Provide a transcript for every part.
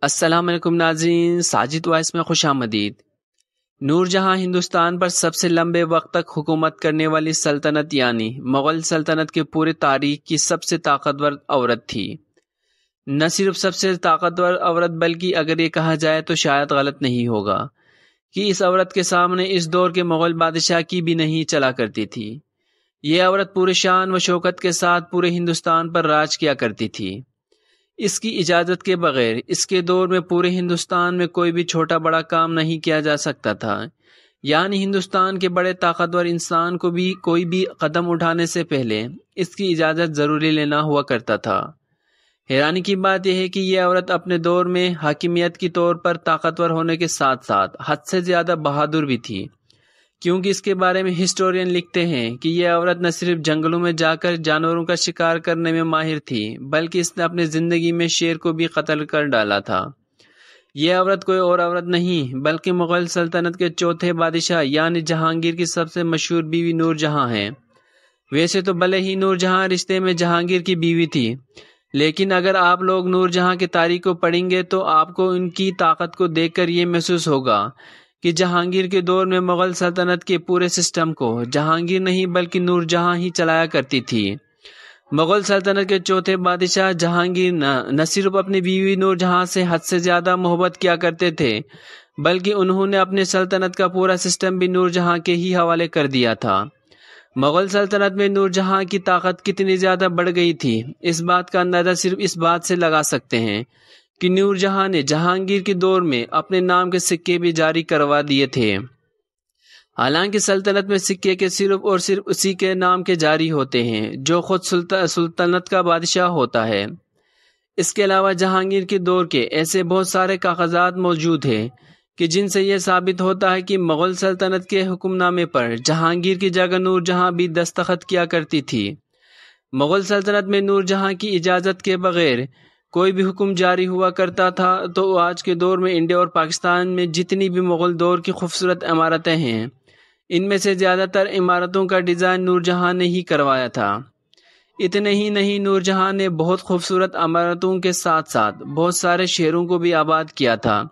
السلام علیکم ناظرین، ساجد وائس میں خوش آمدید۔ نور جہاں ہندوستان پر سب سے لمبے وقت تک حکومت کرنے والی سلطنت یعنی مغل سلطنت کے پورے تاریخ کی سب سے طاقتور عورت تھی۔ نہ صرف سب سے طاقتور عورت بلکہ اگر یہ کہا جائے تو شاید غلط نہیں ہوگا کہ اس عورت کے سامنے اس دور کے مغل بادشاہ کی بھی نہیں چلا کرتی تھی۔ یہ عورت پورے شان و شوکت کے ساتھ پورے ہندوستان پر راج کیا کرتی تھی۔ اس کی اجازت کے بغیر اس کے دور میں پورے ہندوستان میں کوئی بھی چھوٹا بڑا کام نہیں کیا جا سکتا تھا، یعنی ہندوستان کے بڑے طاقتور انسان کو بھی کوئی بھی قدم اٹھانے سے پہلے اس کی اجازت ضروری لینا ہوا کرتا تھا۔ حیرانی کی بات یہ ہے کہ یہ عورت اپنے دور میں حاکمیت کی طور پر طاقتور ہونے کے ساتھ ساتھ حد سے زیادہ بہادر بھی تھی، کیونکہ اس کے بارے میں ہسٹورین لکھتے ہیں کہ یہ عورت نہ صرف جنگلوں میں جا کر جانوروں کا شکار کرنے میں ماہر تھی بلکہ اس نے اپنی زندگی میں شیر کو بھی قتل کر ڈالا تھا۔ یہ عورت کوئی اور عورت نہیں بلکہ مغل سلطنت کے چوتھے بادشاہ یعنی جہانگیر کی سب سے مشہور بیوی نور جہاں ہے۔ ویسے تو بھلے ہی نور جہاں رشتے میں جہانگیر کی بیوی تھی، لیکن اگر آپ لوگ نور جہاں کی تاریخ کو پڑھیں گے تو آپ کو ان کی طاقت کو دیکھ کر یہ محسوس ہوگا کہ جہانگیر کے دور میں مغل سلطنت کے پورے سسٹم کو جہانگیر نہیں بلکہ نور جہاں ہی چلایا کرتی تھی۔ مغل سلطنت کے چوتھے بادشاہ جہانگیر نہ صرف اپنی بیوی نور جہاں سے حد سے زیادہ محبت کیا کرتے تھے بلکہ انہوں نے اپنے سلطنت کا پورا سسٹم بھی نور جہاں کے ہی حوالے کر دیا تھا۔ مغل سلطنت میں نور جہاں کی طاقت کتنی زیادہ بڑھ گئی تھی، اس بات کا اندازہ صرف اس بات سے لگا سکتے ہیں کہ نور جہاں نے جہانگیر کے دور میں اپنے نام کے سکے بھی جاری کروا دیے تھے۔ حالانکہ سلطنت میں سکے کے صرف اور صرف اسی کے نام کے جاری ہوتے ہیں جو خود سلطنت کا بادشاہ ہوتا ہے۔ اس کے علاوہ جہانگیر کے دور کے ایسے بہت سارے کاغذات موجود ہیں کہ جن سے یہ ثابت ہوتا ہے کہ مغل سلطنت کے حکم نامے پر جہانگیر کی جگہ نور جہاں بھی دستخط کیا کرتی تھی۔ مغل سلطنت میں نور جہاں کی اجازت کے بغیر کوئی بھی حکم جاری ہوا کرتا تھا تو آج کے دور میں انڈیا اور پاکستان میں جتنی بھی مغل دور کی خوبصورت عمارتیں ہیں ان میں سے زیادہ تر عمارتوں کا ڈیزائن نور جہاں نے ہی کروایا تھا۔ اتنے ہی نہیں، نور جہاں نے بہت خوبصورت عمارتوں کے ساتھ ساتھ بہت سارے شہروں کو بھی آباد کیا تھا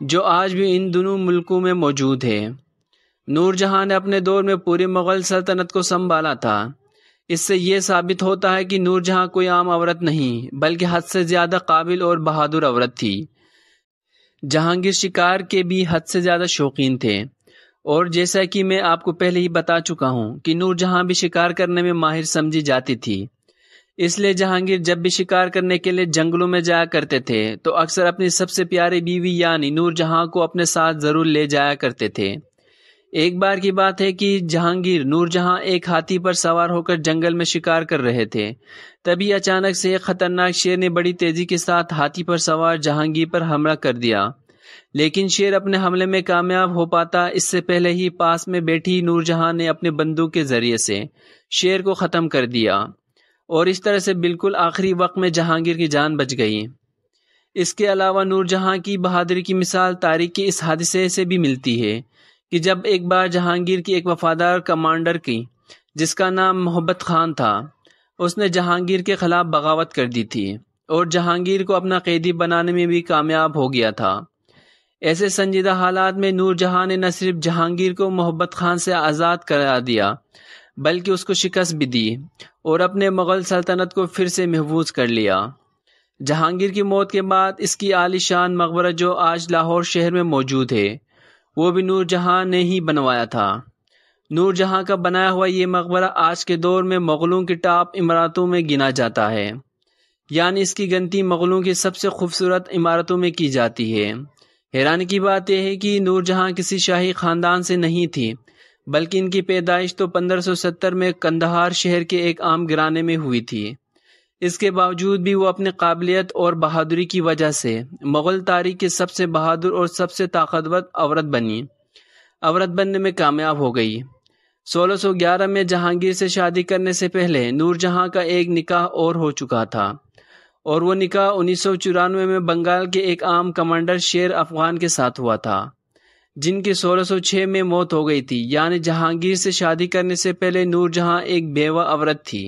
جو آج بھی ان دونوں ملکوں میں موجود ہے۔ نور جہاں نے اپنے دور میں پوری مغل سلطنت کو سنبھالا تھا۔ اس سے یہ ثابت ہوتا ہے کہ نور جہاں کوئی عام عورت نہیں بلکہ حد سے زیادہ قابل اور بہادر عورت تھی۔ جہانگیر شکار کے بھی حد سے زیادہ شوقین تھے، اور جیسا کہ میں آپ کو پہلے ہی بتا چکا ہوں کہ نور جہاں بھی شکار کرنے میں ماہر سمجھی جاتی تھی۔ اس لیے جہانگیر جب بھی شکار کرنے کے لیے جنگلوں میں جایا کرتے تھے تو اکثر اپنی سب سے پیاری بیوی یعنی نور جہاں کو اپنے ساتھ ضرور لے جایا کرتے تھے۔ ایک بار کی بات ہے کہ جہانگیر نور جہاں ایک ہاتھی پر سوار ہو کر جنگل میں شکار کر رہے تھے، تبھی اچانک سے ایک خطرناک شیر نے بڑی تیزی کے ساتھ ہاتھی پر سوار جہانگیر پر حملہ کر دیا، لیکن شیر اپنے حملے میں کامیاب ہو پاتا اس سے پہلے ہی پاس میں بیٹھی نور جہاں نے اپنے بندوق کے ذریعے سے شیر کو ختم کر دیا، اور اس طرح سے بالکل آخری وقت میں جہانگیر کی جان بچ گئی۔ اس کے علاوہ نور جہاں کی بہادری کی مثال تاریخ کے اس حادثے سے بھی ملتی ہے کہ جب ایک بار جہانگیر کی ایک وفادار کمانڈر کی جس کا نام محبت خان تھا، اس نے جہانگیر کے خلاف بغاوت کر دی تھی اور جہانگیر کو اپنا قیدی بنانے میں بھی کامیاب ہو گیا تھا۔ ایسے سنجیدہ حالات میں نور جہاں نے نہ صرف جہانگیر کو محبت خان سے آزاد کرا دیا بلکہ اس کو شکست بھی دی اور اپنے مغل سلطنت کو پھر سے محفوظ کر لیا۔ جہانگیر کی موت کے بعد اس کی عالی شان مقبرہ جو آج لاہور شہر میں موجود ہے وہ بھی نور جہاں نے ہی بنوایا تھا۔ نور جہاں کا بنایا ہوا یہ مقبرہ آج کے دور میں مغلوں کی ٹاپ عمارتوں میں گنا جاتا ہے، یعنی اس کی گنتی مغلوں کی سب سے خوبصورت عمارتوں میں کی جاتی ہے۔ حیرانی کی بات یہ ہے کہ نور جہاں کسی شاہی خاندان سے نہیں تھی بلکہ ان کی پیدائش تو 1570 میں قندھار شہر کے ایک عام گھرانے میں ہوئی تھی۔ اس کے باوجود بھی وہ اپنی قابلیت اور بہادری کی وجہ سے مغل تاریخ کی سب سے بہادر اور سب سے طاقتور عورت بننے میں کامیاب ہو گئی۔ 1611 میں جہانگیر سے شادی کرنے سے پہلے نور جہاں کا ایک نکاح اور ہو چکا تھا، اور وہ نکاح 1994 میں بنگال کے ایک عام کمانڈر شیر افغان کے ساتھ ہوا تھا جن کی 1606 میں موت ہو گئی تھی، یعنی جہانگیر سے شادی کرنے سے پہلے نور جہاں ایک بیوہ عورت تھی۔